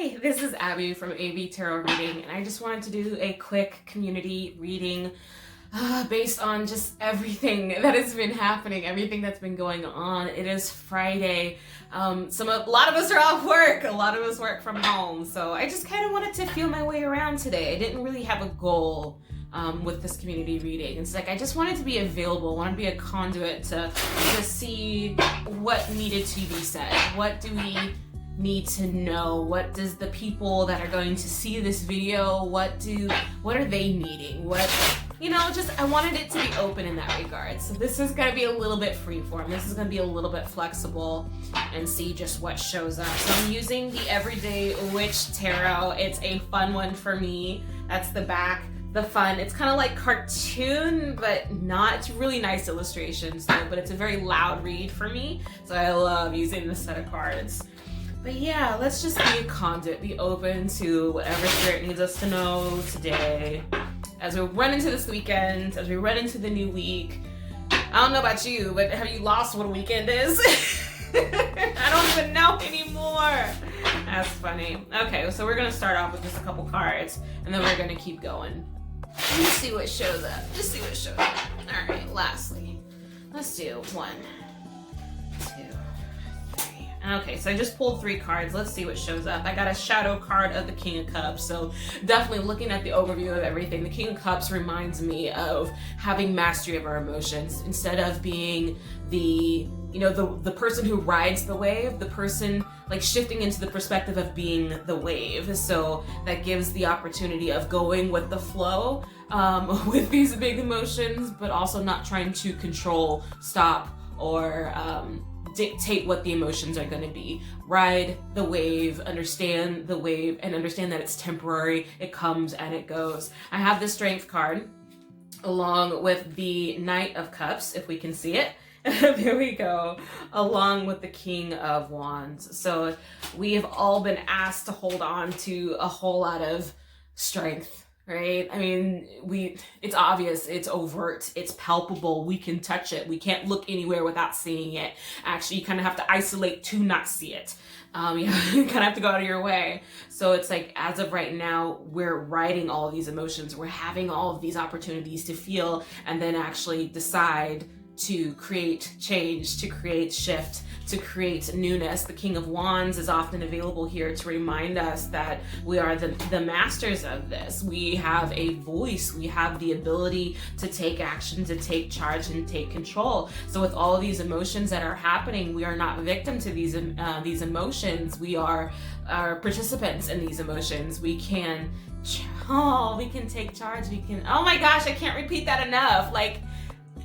Hi, this is Abby from AB Tarot Reading, and I just wanted to do a quick community reading based on just everything that has been happening, everything that's been going on. It is Friday. A lot of us are off work. A lot of us work from home, so I just kind of wanted to feel my way around today. I didn't really have a goal with this community reading. It's like I just wanted to be available, wanted to be a conduit to see what needed to be said. What do we need to know? What does the people that are going to see this video, what are they needing? I wanted it to be open in that regard. So this is going to be a little bit freeform. This is going to be a little bit flexible and see just what shows up. So I'm using the Everyday Witch Tarot. It's a fun one for me. That's the back. The fun, it's kind of like cartoon, but not. It's really nice illustrations though, but it's a very loud read for me. So I love using this set of cards. But yeah, let's just be a conduit, be open to whatever spirit needs us to know today. As we run into this weekend, as we run into the new week. I don't know about you, but have you lost what a weekend is? I don't even know anymore. That's funny. Okay, so we're gonna start off with just a couple cards, and then we're gonna keep going. Let's see what shows up. Just see what shows up. All right, lastly, let's do 1, 2, 3. Okay, so I just pulled 3 cards. Let's see what shows up. I got a shadow card of the King of Cups. So definitely looking at the overview of everything, the King of Cups reminds me of having mastery of our emotions instead of being the person who rides the wave, the person like shifting into the perspective of being the wave. So that gives the opportunity of going with the flow with these big emotions, but also not trying to control, stop, or dictate what the emotions are going to be. Ride the wave, understand the wave, and understand that it's temporary. It comes and it goes. I have the Strength card along with the Knight of Cups, if we can see it. There we go, along with the King of Wands. So we have all been asked to hold on to a whole lot of strength, right? I mean, it's obvious, it's overt, it's palpable, we can touch it. We can't look anywhere without seeing it. Actually, you kind of have to isolate to not see it. You kind of have to go out of your way. So it's like, as of right now, we're riding all of these emotions. We're having all of these opportunities to feel and then actually decide to create change, to create shift, to create newness. The King of Wands is often available here to remind us that we are the masters of this. We have a voice. We have the ability to take action, to take charge, and take control. So with all of these emotions that are happening, we are not victim to these emotions. We are participants in these emotions. We can take charge. Oh my gosh, I can't repeat that enough.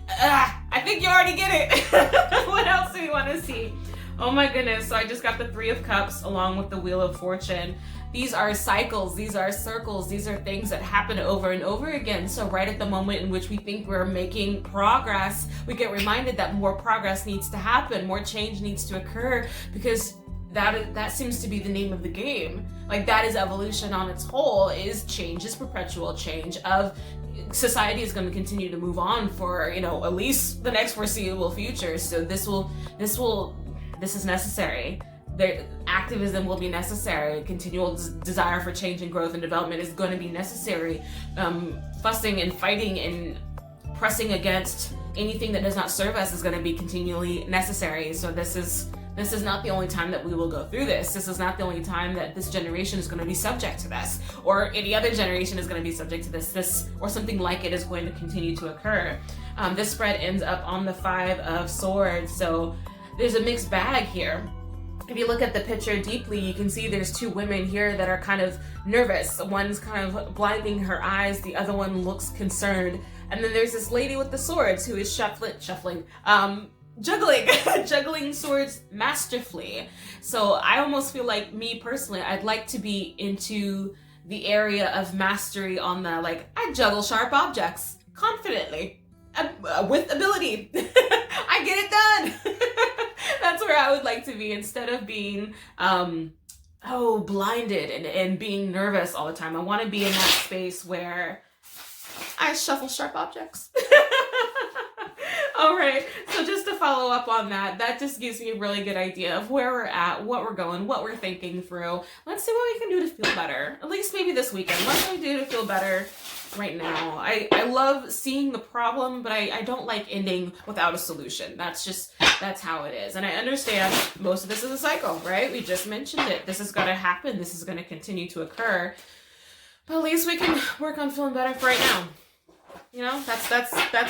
I think you already get it. What else do we want to see? Oh my goodness. So I just got the 3 of Cups along with the Wheel of Fortune. These are cycles. These are circles. These are things that happen over and over again. So right at the moment in which we think we're making progress, we get reminded that more progress needs to happen. More change needs to occur, because that seems to be the name of the game. Like, that is evolution on its whole, is change, is perpetual change of society is going to continue to move on for, at least the next foreseeable future. So this is necessary. Activism will be necessary. Continual desire for change and growth and development is going to be necessary. Fussing and fighting and pressing against anything that does not serve us is going to be continually necessary. So this is not the only time that we will go through this. This is not the only time that this generation is going to be subject to this, or any other generation is going to be subject to this, or something like it is going to continue to occur. This spread ends up on the 5 of Swords, so there's a mixed bag here. If you look at the picture deeply, you can see there's 2 women here that are kind of nervous. One's kind of blinding her eyes, the other one looks concerned. And then there's this lady with the swords who is juggling swords masterfully. So I almost feel like, me personally, I'd like to be into the area of mastery on the, I juggle sharp objects confidently, with ability. I get it done. That's where I would like to be, instead of being blinded and being nervous all the time. I want to be in that space where I shuffle sharp objects. All right. So just to follow up on that, that just gives me a really good idea of where we're at, what we're going, what we're thinking through. Let's see what we can do to feel better. At least maybe this weekend. What can we do to feel better right now? I love seeing the problem, but I don't like ending without a solution. That's how it is. And I understand most of this is a cycle, right? We just mentioned it. This is going to happen. This is going to continue to occur. But at least we can work on feeling better for right now. You know, that's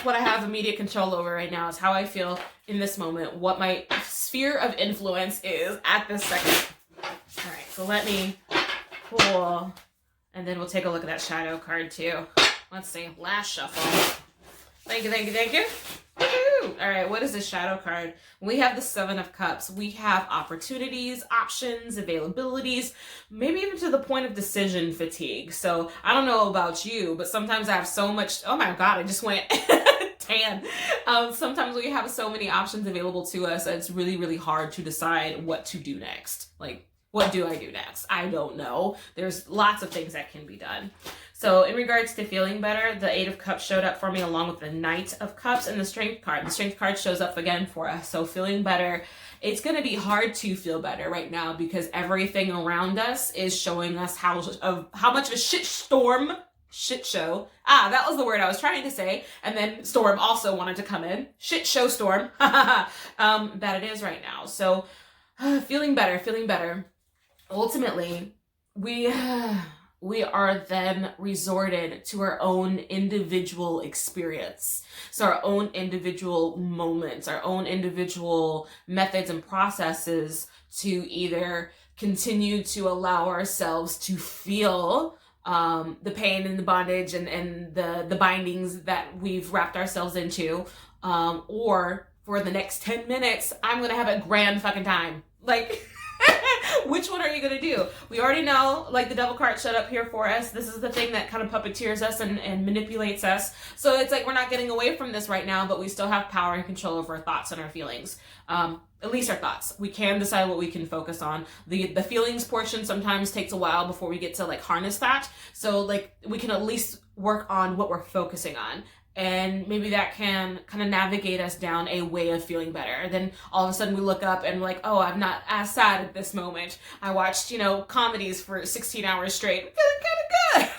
what I have immediate control over right now, is how I feel in this moment, what my sphere of influence is at this second. All right, so let me pull, and then we'll take a look at that shadow card too. Let's see, last shuffle. Thank you, thank you, thank you. Woo-hoo! All right, what is this shadow card? We have the Seven of Cups. We have opportunities, options, availabilities, maybe even to the point of decision fatigue. So I don't know about you, but sometimes I have so much, oh my God, I just went tan. Sometimes we have so many options available to us that it's really, really hard to decide what to do next. Like, what do I do next? I don't know. There's lots of things that can be done. So in regards to feeling better, the Eight of Cups showed up for me along with the Knight of Cups and the Strength card. The Strength card shows up again for us. So feeling better, it's going to be hard to feel better right now because everything around us is showing us how much of a shit show. That was the word I was trying to say. And then storm also wanted to come in. Shit show storm. That it is right now. So feeling better. Ultimately, we are then resorted to our own individual experience. So our own individual moments, our own individual methods and processes to either continue to allow ourselves to feel the pain and the bondage and the bindings that we've wrapped ourselves into, or for the next 10 minutes, I'm going to have a grand fucking time. Like... Which one are you going to do? We already know, like, the Devil card showed up here for us. This is the thing that kind of puppeteers us and manipulates us. So it's like we're not getting away from this right now, but we still have power and control over our thoughts and our feelings. At least our thoughts. We can decide what we can focus on. The feelings portion sometimes takes a while before we get to, like, harness that. So, like, we can at least work on what we're focusing on. And maybe that can kind of navigate us down a way of feeling better. Then all of a sudden we look up and we're like, oh, I'm not as sad at this moment. I watched, comedies for 16 hours straight. I'm feeling kind of good.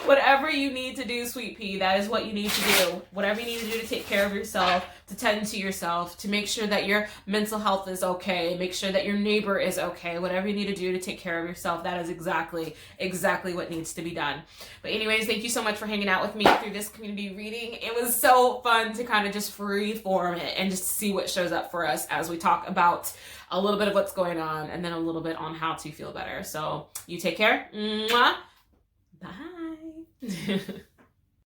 Whatever you need to do, sweet pea, that is what you need to do. Whatever you need to do to take care of yourself, to tend to yourself, to make sure that your mental health is okay, make sure that your neighbor is okay, whatever you need to do to take care of yourself, that is exactly what needs to be done. But anyways, thank you so much for hanging out with me through this community reading. It was so fun to kind of just freeform it and just see what shows up for us as we talk about a little bit of what's going on and then a little bit on how to feel better. So you take care. Mwah. Bye.